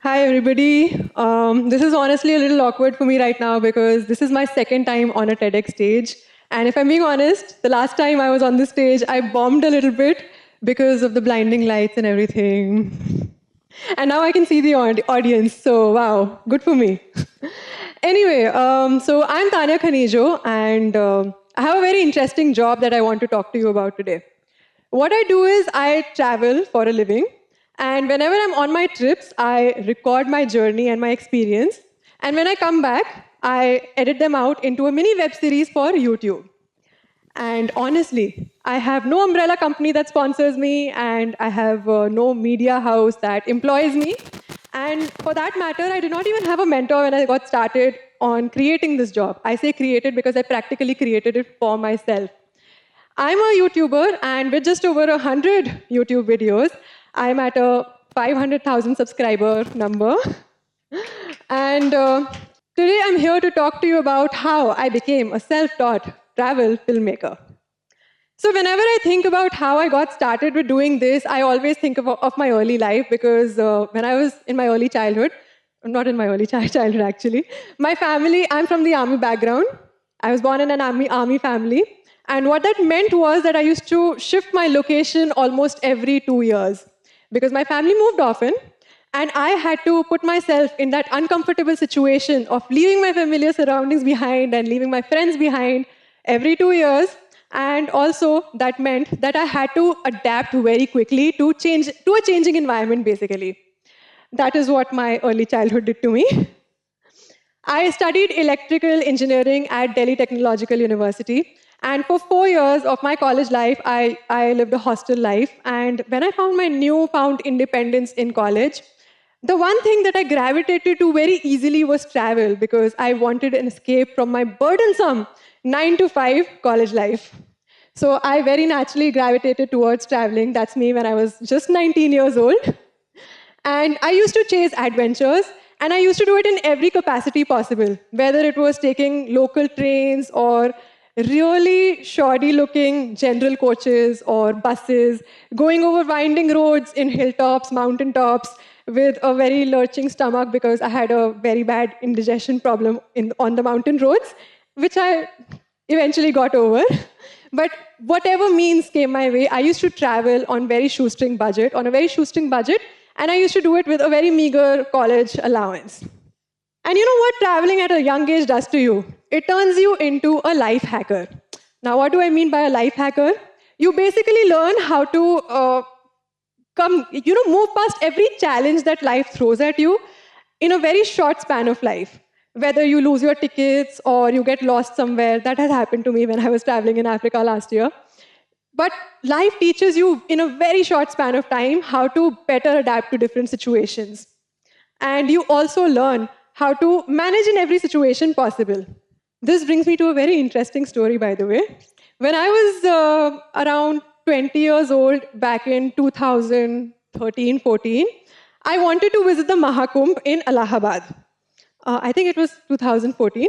Hi, everybody. This is honestly a little awkward for me right now because this is my second time on a TEDx stage. And if I'm being honest, the last time I was on this stage, I bombed a little bit because of the blinding lights and everything. And now I can see the audience, so wow, good for me. Anyway, so I'm Tanya Khanijo, and I have a very interesting job that I want to talk to you about today. What I do is I travel for a living, and whenever I'm on my trips, I record my journey and my experience. And when I come back, I edit them out into a mini web series for YouTube. And honestly, I have no umbrella company that sponsors me, and I have no media house that employs me. And for that matter, I did not even have a mentor when I got started on creating this job. I say created because I practically created it for myself. I'm a YouTuber, and with just over 100 YouTube videos, I'm at a 500,000 subscriber number. And today I'm here to talk to you about how I became a self taught travel filmmaker. So, whenever I think about how I got started with doing this, I always think of my early life because when I was in my early childhood, not in my early childhood actually, my family, I'm from the army background. I was born in an army family. And what that meant was that I used to shift my location almost every 2 years because my family moved often. And I had to put myself in that uncomfortable situation of leaving my familiar surroundings behind and leaving my friends behind every 2 years. And also, that meant that I had to adapt very quickly to a changing environment, basically. That is what my early childhood did to me. I studied electrical engineering at Delhi Technological University. And for 4 years of my college life, I lived a hostel life. And when I found my newfound independence in college, the one thing that I gravitated to very easily was travel because I wanted an escape from my burdensome 9 to 5 college life. So I very naturally gravitated towards traveling. That's me when I was just 19 years old. And I used to chase adventures, and I used to do it in every capacity possible, whether it was taking local trains or really shoddy looking general coaches or buses, going over winding roads in hilltops, mountaintops, with a very lurching stomach because I had a very bad indigestion problem on the mountain roads, which I eventually got over. But whatever means came my way, I used to travel on on a very shoestring budget, and I used to do it with a very meager college allowance. And you know what traveling at a young age does to you? It turns you into a life hacker. Now, what do I mean by a life hacker? You basically learn how to move past every challenge that life throws at you in a very short span of life. Whether you lose your tickets or you get lost somewhere, that has happened to me when I was traveling in Africa last year. But life teaches you in a very short span of time how to better adapt to different situations. And you also learn how to manage in every situation possible. This brings me to a very interesting story, by the way. When I was around 20 years old, back in 2013-14, I wanted to visit the Mahakumbh in Allahabad. I think it was 2014.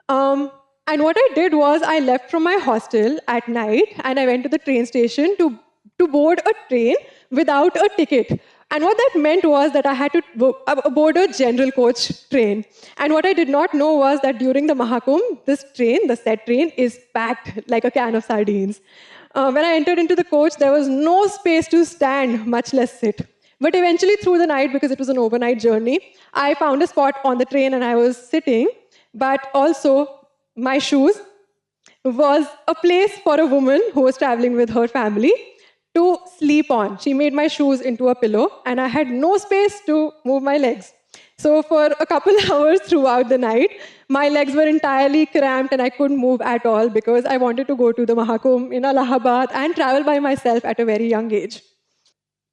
And what I did was I left from my hostel at night and I went to the train station to board a train without a ticket. And what that meant was that I had to board a general coach train. And what I did not know was that during the Mahakumbh, this train, the said train, is packed like a can of sardines. When I entered into the coach, there was no space to stand, much less sit. But eventually, through the night, because it was an overnight journey, I found a spot on the train and I was sitting. But also, my shoes was a place for a woman who was traveling with her family to sleep on. She made my shoes into a pillow, and I had no space to move my legs. So, for a couple hours throughout the night, my legs were entirely cramped and I couldn't move at all because I wanted to go to the Mahakumbh in Allahabad and travel by myself at a very young age.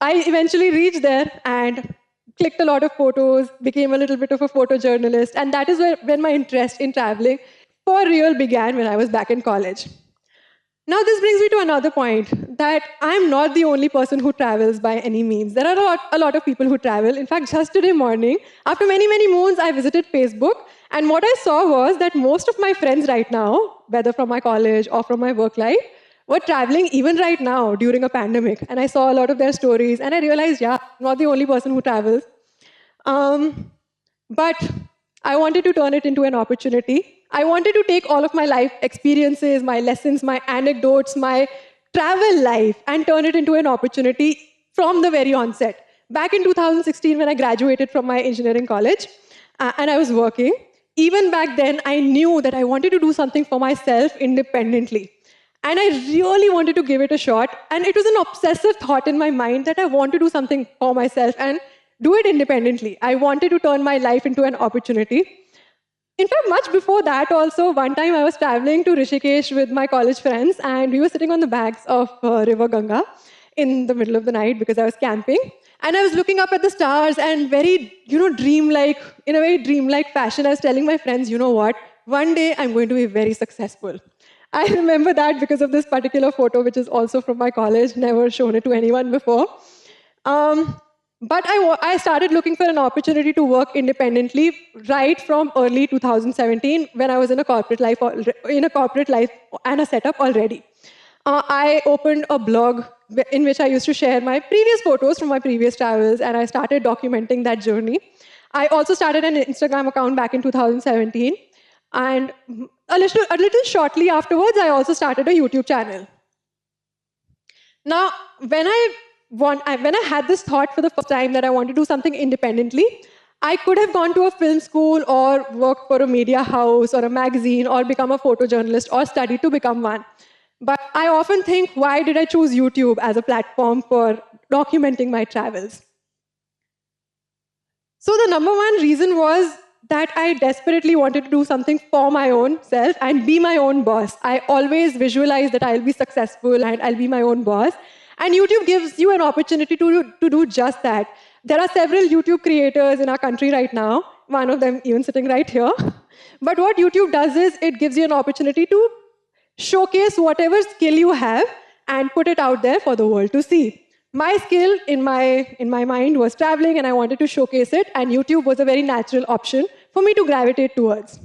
I eventually reached there and clicked a lot of photos, became a little bit of a photojournalist, and that is when my interest in traveling for real began when I was back in college. Now, this brings me to another point that I'm not the only person who travels by any means. There are a lot of people who travel. In fact, just today morning, after many, many moons, I visited Facebook. And what I saw was that most of my friends right now, whether from my college or from my work life, were traveling even right now during a pandemic. And I saw a lot of their stories. And I realized, yeah, I'm not the only person who travels. But I wanted to turn it into an opportunity. I wanted to take all of my life experiences, my lessons, my anecdotes, my travel life, and turn it into an opportunity from the very onset. Back in 2016, when I graduated from my engineering college, and I was working, even back then, I knew that I wanted to do something for myself independently. And I really wanted to give it a shot. And it was an obsessive thought in my mind that I want to do something for myself and do it independently. I wanted to turn my life into an opportunity. In fact, much before that also, one time I was traveling to Rishikesh with my college friends, and we were sitting on the banks of River Ganga in the middle of the night because I was camping. And I was looking up at the stars and very, dreamlike, in a very dreamlike fashion, I was telling my friends, you know what, one day I'm going to be very successful. I remember that because of this particular photo, which is also from my college, never shown it to anyone before. But I started looking for an opportunity to work independently right from early 2017 when I was in a corporate life and a setup already. I opened a blog in which I used to share my previous photos from my previous travels, and I started documenting that journey. I also started an Instagram account back in 2017, and a little shortly afterwards, I also started a YouTube channel. Now, when I had this thought for the first time that I want to do something independently, I could have gone to a film school or worked for a media house or a magazine or become a photojournalist or study to become one. But I often think, why did I choose YouTube as a platform for documenting my travels? So the number one reason was that I desperately wanted to do something for my own self and be my own boss. I always visualize that I'll be successful and I'll be my own boss. And YouTube gives you an opportunity to do just that. There are several YouTube creators in our country right now, one of them even sitting right here. But what YouTube does is it gives you an opportunity to showcase whatever skill you have and put it out there for the world to see. My skill in my mind was traveling, and I wanted to showcase it, and YouTube was a very natural option for me to gravitate towards.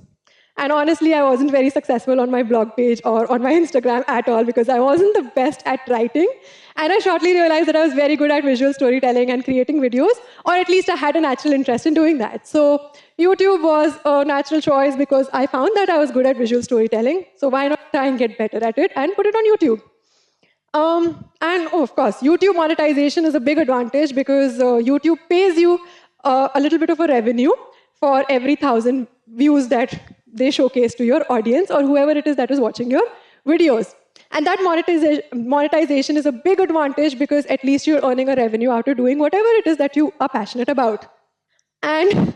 And honestly, I wasn't very successful on my blog page or on my Instagram at all because I wasn't the best at writing. And I shortly realized that I was very good at visual storytelling and creating videos, or at least I had a natural interest in doing that. So YouTube was a natural choice because I found that I was good at visual storytelling. So why not try and get better at it and put it on YouTube? Of course, YouTube monetization is a big advantage because YouTube pays you a little bit of a revenue for every 1,000 views that they showcase to your audience or whoever it is that is watching your videos. And that monetization is a big advantage because at least you're earning a revenue out of doing whatever it is that you are passionate about. And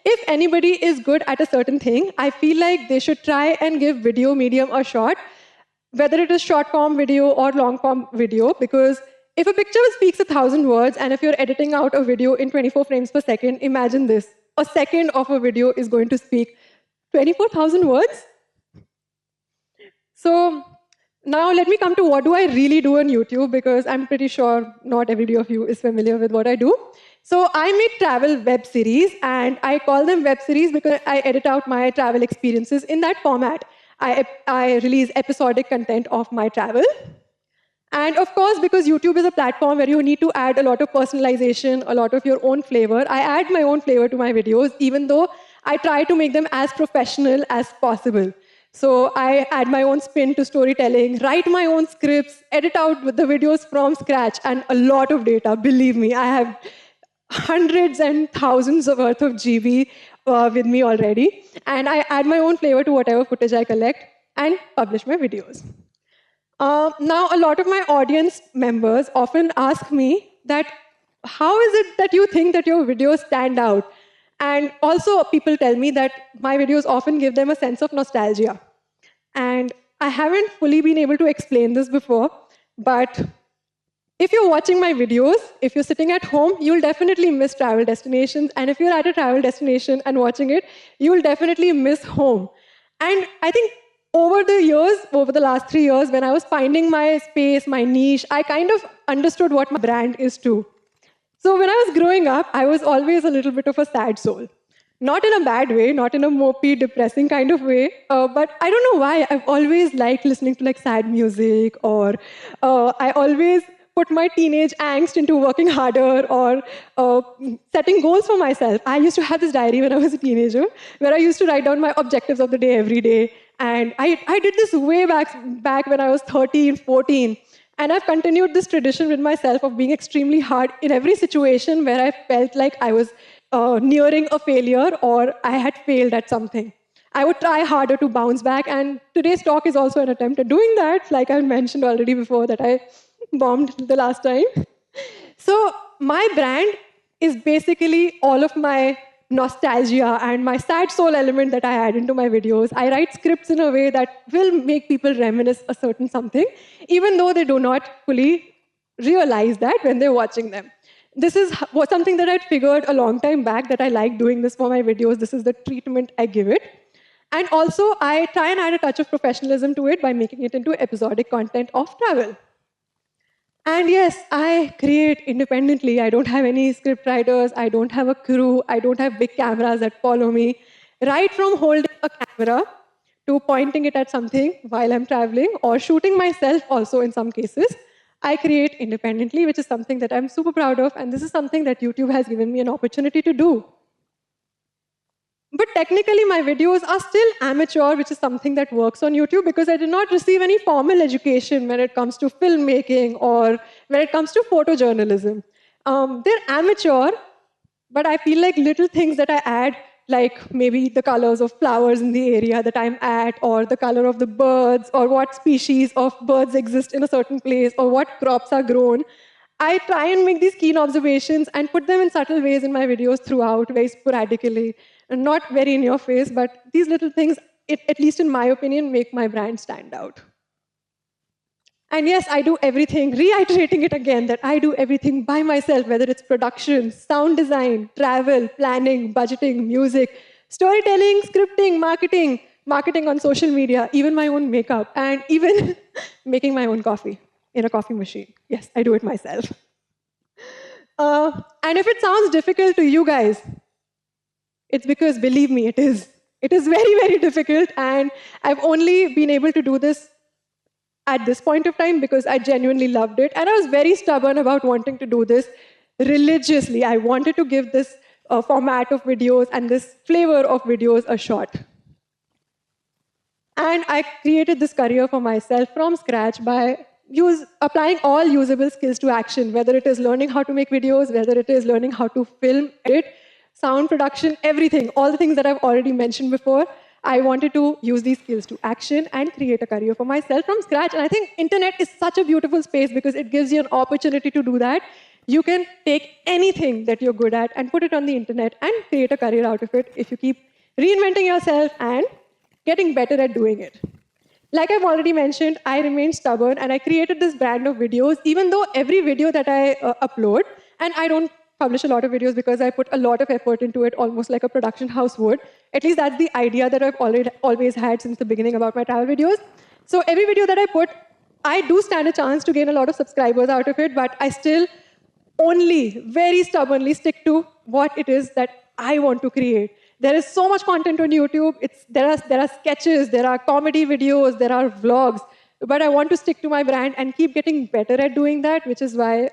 if anybody is good at a certain thing, I feel like they should try and give video medium a shot, whether it is short form video or long form video, because if a picture speaks 1,000 words and if you're editing out a video in 24 frames per second, imagine this. A second of a video is going to speak 24,000 words. So now let me come to what do I really do on YouTube, because I'm pretty sure not everybody of you is familiar with what I do. So I make travel web series, and I call them web series because I edit out my travel experiences in that format. I release episodic content of my travel. And of course, because YouTube is a platform where you need to add a lot of personalization, a lot of your own flavor, I add my own flavor to my videos, even though I try to make them as professional as possible. So I add my own spin to storytelling, write my own scripts, edit out the videos from scratch, and a lot of data. Believe me, I have hundreds and thousands of worth of GB with me already. And I add my own flavor to whatever footage I collect and publish my videos. Now, a lot of my audience members often ask me that, how is it that you think that your videos stand out? And also, people tell me that my videos often give them a sense of nostalgia. And I haven't fully been able to explain this before, but if you're watching my videos, if you're sitting at home, you'll definitely miss travel destinations. And if you're at a travel destination and watching it, you'll definitely miss home. And I think over the last 3 years, when I was finding my space, my niche, I kind of understood what my brand is too. So when I was growing up, I was always a little bit of a sad soul. Not in a bad way, not in a mopey, depressing kind of way, but I don't know why. I've always liked listening to like sad music, or I always put my teenage angst into working harder or setting goals for myself. I used to have this diary when I was a teenager where I used to write down my objectives of the day every day. And I did this way back when I was 13, 14. And I've continued this tradition with myself of being extremely hard in every situation where I felt like I was nearing a failure or I had failed at something. I would try harder to bounce back, and today's talk is also an attempt at doing that, like I mentioned already before that I bombed the last time. So my brand is basically all of my nostalgia and my sad soul element that I add into my videos. I write scripts in a way that will make people reminisce a certain something, even though they do not fully realize that when they're watching them. This was something that I'd figured a long time back, that I like doing this for my videos. This is the treatment I give it. And also, I try and add a touch of professionalism to it by making it into episodic content of travel. And yes, I create independently. I don't have any script writers. I don't have a crew. I don't have big cameras that follow me. Right from holding a camera to pointing it at something while I'm traveling or shooting myself also in some cases, I create independently, which is something that I'm super proud of. And this is something that YouTube has given me an opportunity to do. But technically, my videos are still amateur, which is something that works on YouTube because I did not receive any formal education when it comes to filmmaking or when it comes to photojournalism. They're amateur, but I feel like little things that I add, like maybe the colors of flowers in the area that I'm at, or the color of the birds, or what species of birds exist in a certain place, or what crops are grown. I try and make these keen observations and put them in subtle ways in my videos throughout, very sporadically, and not very in your face, but these little things, at least in my opinion, make my brand stand out. And yes, I do everything, reiterating it again, that I do everything by myself, whether it's production, sound design, travel, planning, budgeting, music, storytelling, scripting, marketing on social media, even my own makeup, and even making my own coffee in a coffee machine. Yes, I do it myself. And if it sounds difficult to you guys, it's because, believe me, it is. It is very, very difficult, and I've only been able to do this at this point of time because I genuinely loved it, and I was very stubborn about wanting to do this religiously. I wanted to give this format of videos and this flavor of videos a shot. And I created this career for myself from scratch by applying all usable skills to action, whether it is learning how to make videos, whether it is learning how to film, edit, sound production, everything, all the things that I've already mentioned before. I wanted to use these skills to action and create a career for myself from scratch. And I think internet is such a beautiful space because it gives you an opportunity to do that. You can take anything that you're good at and put it on the internet and create a career out of it if you keep reinventing yourself and getting better at doing it. Like I've already mentioned, I remained stubborn and I created this brand of videos, even though every video that I upload, and I don't publish a lot of videos because I put a lot of effort into it, almost like a production house would. At least that's the idea that I've always had since the beginning about my travel videos. So every video that I put, I do stand a chance to gain a lot of subscribers out of it, but I still only very stubbornly stick to what it is that I want to create. There is so much content on YouTube. There are sketches, there are comedy videos, there are vlogs, but I want to stick to my brand and keep getting better at doing that, which is why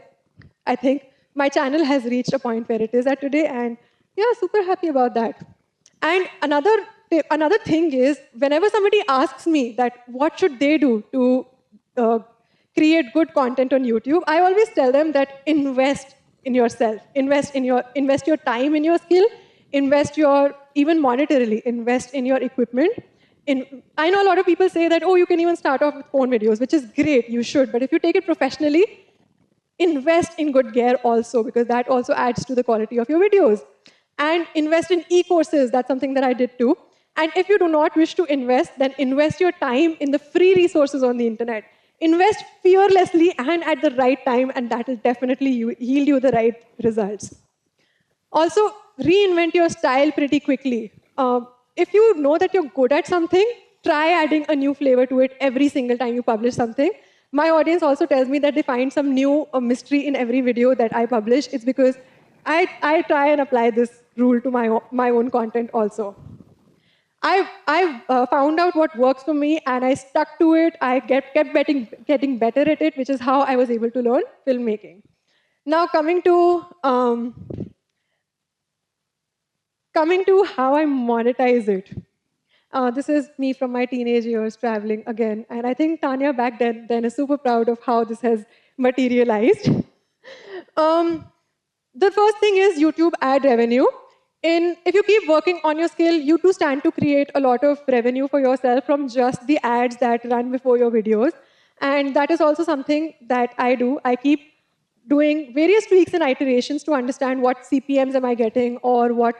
I think my channel has reached a point where it is at today, and yeah, super happy about that. And another thing is, whenever somebody asks me that what should they do to create good content on YouTube, I always tell them that invest in yourself, invest your time in your skill, even monetarily, invest in your equipment. I know a lot of people say that, oh, you can even start off with phone videos, which is great, you should, but if you take it professionally, invest in good gear also, because that also adds to the quality of your videos. And invest in e-courses, that's something that I did too. And if you do not wish to invest, then invest your time in the free resources on the internet. Invest fearlessly and at the right time, and that will definitely yield you the right results. Also, reinvent your style pretty quickly. If you know that you're good at something, try adding a new flavor to it every single time you publish something. My audience also tells me that they find some new mystery in every video that I publish. It's because I try and apply this rule to my own content also. I found out what works for me, and I stuck to it. I kept getting better at it, which is how I was able to learn filmmaking. Now, coming to how I monetize it. This is me from my teenage years traveling again, and I think Tanya back then is super proud of how this has materialized. Um, the first thing is YouTube ad revenue. If you keep working on your skill, you do stand to create a lot of revenue for yourself from just the ads that run before your videos. And that is also something that I do. I keep doing various tweaks and iterations to understand what CPMs am I getting, or what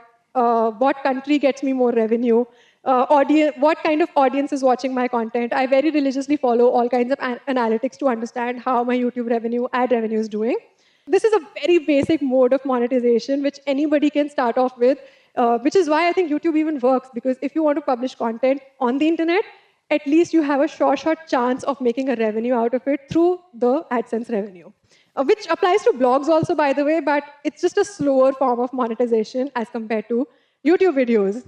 country gets me more revenue, what kind of audience is watching my content. I very religiously follow all kinds of analytics to understand how my YouTube ad revenue is doing. This is a very basic mode of monetization which anybody can start off with, which is why I think YouTube even works, because if you want to publish content on the internet, at least you have a short chance of making a revenue out of it through the AdSense revenue. Which applies to blogs also, by the way, but it's just a slower form of monetization as compared to YouTube videos.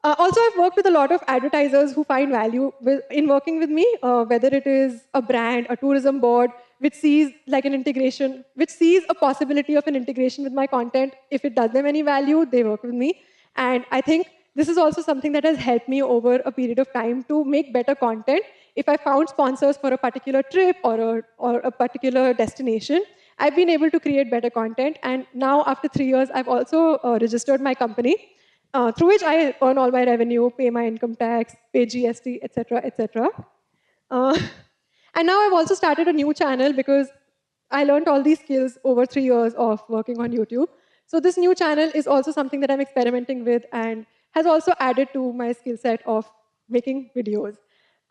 Also, I've worked with a lot of advertisers who find value in working with me, whether it is a brand, a tourism board, which sees like an integration, which sees a possibility of an integration with my content. If it does them any value, they work with me. And I think this is also something that has helped me over a period of time to make better content. If I found sponsors for a particular trip or a particular destination, I've been able to create better content. And now, after 3 years, I've also registered my company, through which I earn all my revenue, pay my income tax, pay GST, etc., etc. And now I've also started a new channel because I learned all these skills over 3 years of working on YouTube. So this new channel is also something that I'm experimenting with and has also added to my skill set of making videos.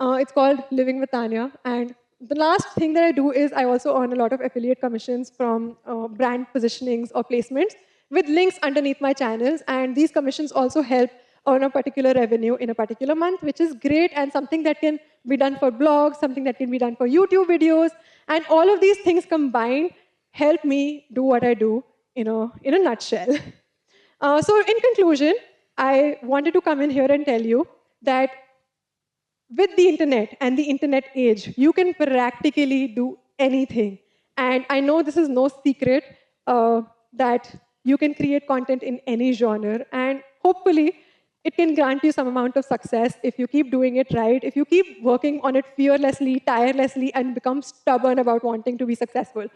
It's called Living with Tanya. And the last thing that I do is I also earn a lot of affiliate commissions from brand positionings or placements with links underneath my channels. And these commissions also help earn a particular revenue in a particular month, which is great, and something that can be done for blogs, something that can be done for YouTube videos. And all of these things combined help me do what I do in a nutshell. So in conclusion, I wanted to come in here and tell you that with the internet and the internet age, you can practically do anything. And I know this is no secret that you can create content in any genre. And hopefully, it can grant you some amount of success if you keep doing it right, if you keep working on it fearlessly, tirelessly, and become stubborn about wanting to be successful.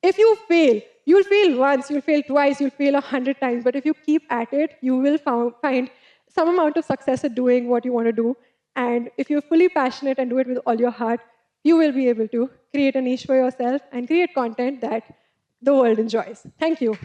If you fail, you'll fail once, you'll fail twice, you'll fail 100 times. But if you keep at it, you will find some amount of success at doing what you want to do. And if you're fully passionate and do it with all your heart, you will be able to create a niche for yourself and create content that the world enjoys. Thank you.